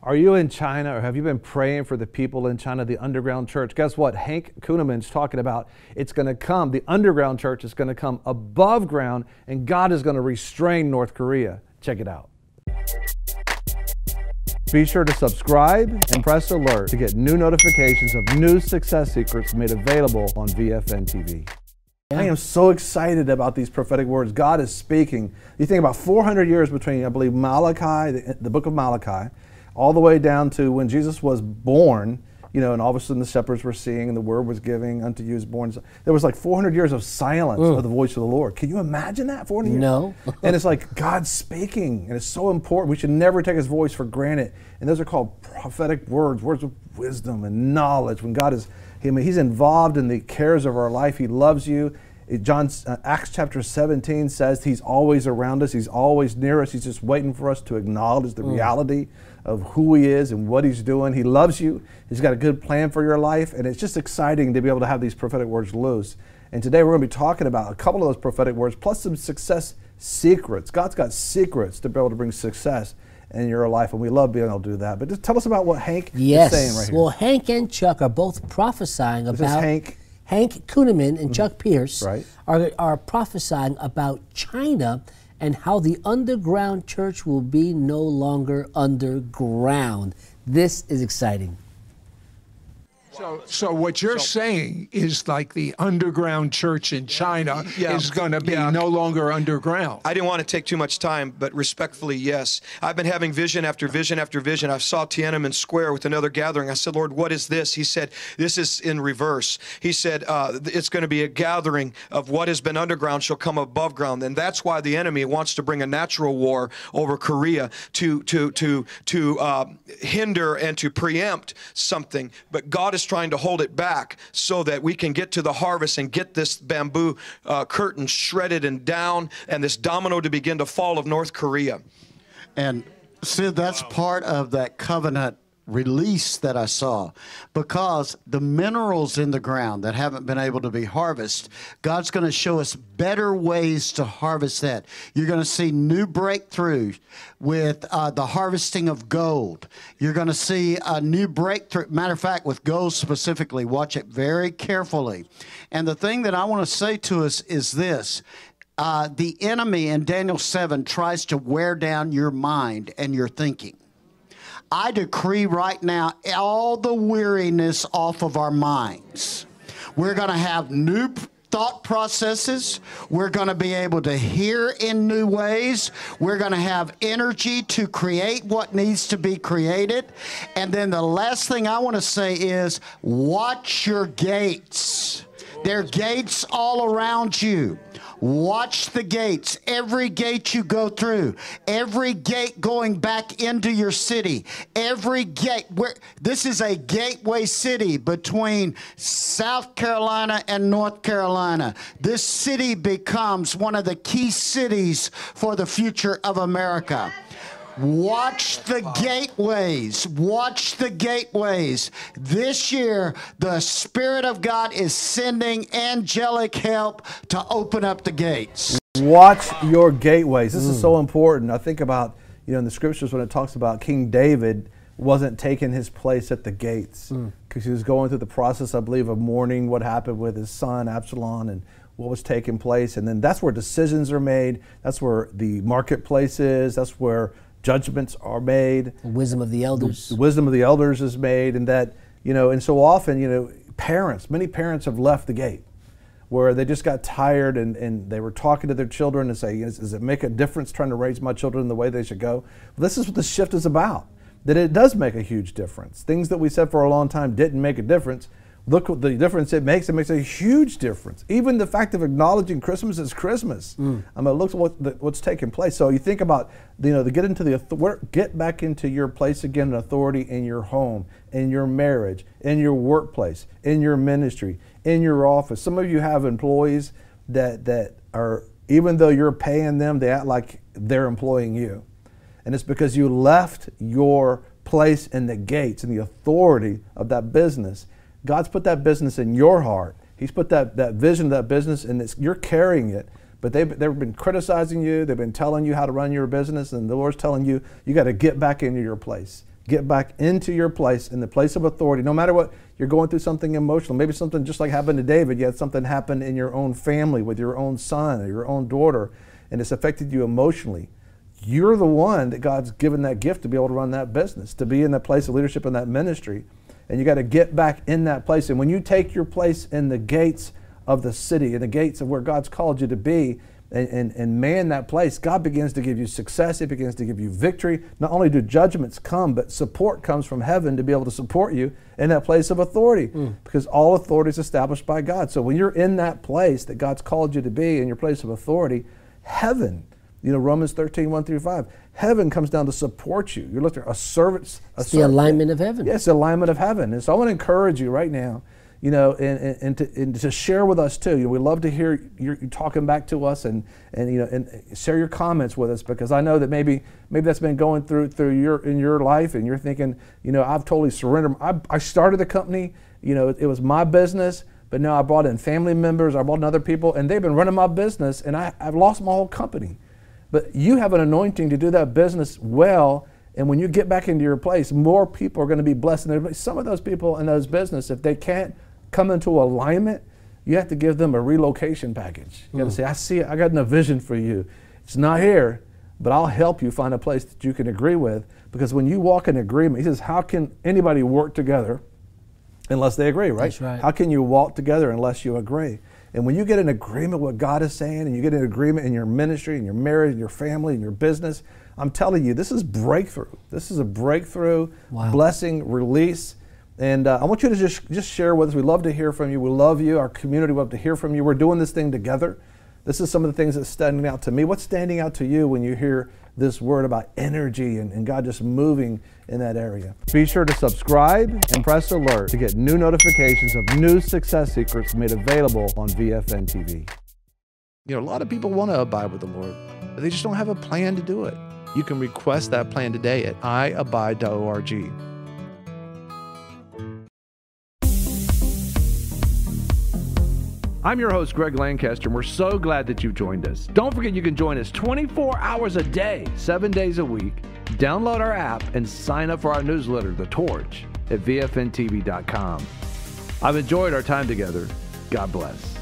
Are you in China, or have you been praying for the people in China, the underground church? Guess what? Hank Kunneman's talking about it's going to come, the underground church is going to come above ground, and God is going to restrain North Korea. Check it out. Be sure to subscribe and press alert to get new notifications of new success secrets made available on VFN TV. I am so excited about these prophetic words. God is speaking. You think about 400 years between, I believe, Malachi, the book of Malachi, all the way down to when Jesus was born, you know, and all of a sudden the shepherds were seeing and the word was giving unto you is born. There was like 400 years of silence of the voice of the Lord. Can you imagine that? 400 years? No. And it's like God speaking, and it's so important. We should never take his voice for granted. And those are called prophetic words, words of wisdom and knowledge. When God is, he's involved in the cares of our life. He loves you. Acts chapter 17 says he's always around us. He's always near us. He's just waiting for us to acknowledge the reality of who he is and what he's doing. He loves you. He's got a good plan for your life. And it's just exciting to be able to have these prophetic words loose. And today we're going to be talking about a couple of those prophetic words, plus some success secrets. God's got secrets to be able to bring success in your life, and we love being able to do that. But just tell us about what Hank is saying right here. Well, Hank and Chuck are both prophesying This about... is Hank Kunneman and Chuck Pierce Right. are prophesying about China and how the underground church will be no longer underground. This is exciting. So what you're saying is like the underground church in China is going to be no longer underground. I didn't want to take too much time, but respectfully, yes. I've been having vision after vision after vision. I saw Tiananmen Square with another gathering. I said, Lord, what is this? He said, this is in reverse. He said, it's going to be a gathering of what has been underground shall come above ground. And that's why the enemy wants to bring a natural war over Korea to hinder and to preempt something. But God is trying to hold it back so that we can get to the harvest and get this bamboo curtain shredded and down, and this domino to begin to fall of North Korea. And Sid, that's part of that covenant release that I saw, because the minerals in the ground that haven't been able to be harvested, God's going to show us better ways to harvest that. You're going to see new breakthroughs with the harvesting of gold. You're going to see a new breakthrough. Matter of fact, with gold specifically, watch it very carefully. And the thing that I want to say to us is this. The enemy in Daniel 7 tries to wear down your mind and your thinking. I decree right now all the weariness off of our minds. We're going to have new thought processes. We're going to be able to hear in new ways. We're going to have energy to create what needs to be created. And then the last thing I want to say is watch your gates. There are gates all around you. Watch the gates. Every gate you go through, every gate going back into your city, every gate. This is a gateway city between South Carolina and North Carolina. This city becomes one of the key cities for the future of America. Watch the gateways. Watch the gateways. This year, the Spirit of God is sending angelic help to open up the gates. Watch your gateways. This is so important. I think about, you know, in the scriptures when it talks about King David wasn't taking his place at the gates because he was going through the process, I believe, of mourning what happened with his son Absalom and what was taking place. And then that's where decisions are made. That's where the marketplace is. That's where judgments are made. The wisdom of the elders. The wisdom of the elders is made, and that, you know, and so often, you know, many parents have left the gate where they just got tired and they were talking to their children and say, does it make a difference trying to raise my children in the way they should go? Well, this is what the shift is about, that it does make a huge difference. Things that we said for a long time didn't make a difference. Look what the difference it makes. It makes a huge difference. Even the fact of acknowledging Christmas is Christmas. I mean, look at what's taking place. So you think about, you know, get back into your place again in authority in your home, in your marriage, in your workplace, in your ministry, in your office. Some of you have employees that are, even though you're paying them, they act like they're employing you. And it's because you left your place in the gates and the authority of that business. God's put that business in your heart. He's put that vision of that business, and you're carrying it. But they've been criticizing you. They've been telling you how to run your business, and the Lord's telling you, you got to get back into your place. Get back into your place, in the place of authority. No matter what, you're going through something emotional. Maybe something just like happened to David. You had something happen in your own family with your own son or your own daughter, and it's affected you emotionally. You're the one that God's given that gift to be able to run that business, to be in that place of leadership in that ministry. And you got to get back in that place. And when you take your place in the gates of the city, in the gates of where God's called you to be, and man that place, God begins to give you success. He begins to give you victory. Not only do judgments come, but support comes from heaven to be able to support you in that place of authority, because all authority is established by God. So when you're in that place that God's called you to be, in your place of authority, heaven, Romans 13, 1 through 5, heaven comes down to support you. You're looking at a servant. It's the alignment of heaven. Yes, the alignment of heaven. And so I want to encourage you right now, and to share with us too. We love to hear you talking back to us, and share your comments with us, because I know that maybe that's been going through in your life, and you're thinking, I've totally surrendered. I started the company, it was my business, but now I brought in family members, I brought in other people, and they've been running my business, and I've lost my whole company. But you have an anointing to do that business well. And when you get back into your place, more people are going to be blessed. And some of those people in those business, if they can't come into alignment, you have to give them a relocation package. You got to say, I see it. I got a vision for you. It's not here, but I'll help you find a place that you can agree with. Because when you walk in agreement, he says, how can anybody work together unless they agree, right? That's right. How can you walk together unless you agree? And when you get in agreement with what God is saying, and you get in agreement in your ministry, in your marriage, in your family, in your business, I'm telling you, this is breakthrough. This is a breakthrough, blessing, release. And I want you to just share with us. We love to hear from you. We love you. Our community would love to hear from you. We're doing this thing together. This is some of the things that's standing out to me. What's standing out to you when you hear this word about energy and God just moving in that area? Be sure to subscribe and press alert to get new notifications of new success secrets made available on VFN TV. A lot of people want to abide with the Lord, but they just don't have a plan to do it. You can request that plan today at iabide.org. I'm your host, Greg Lancaster, and we're so glad that you've joined us. Don't forget you can join us 24 hours a day, 7 days a week. Download our app and sign up for our newsletter, The Torch, at vfntv.com. I've enjoyed our time together. God bless.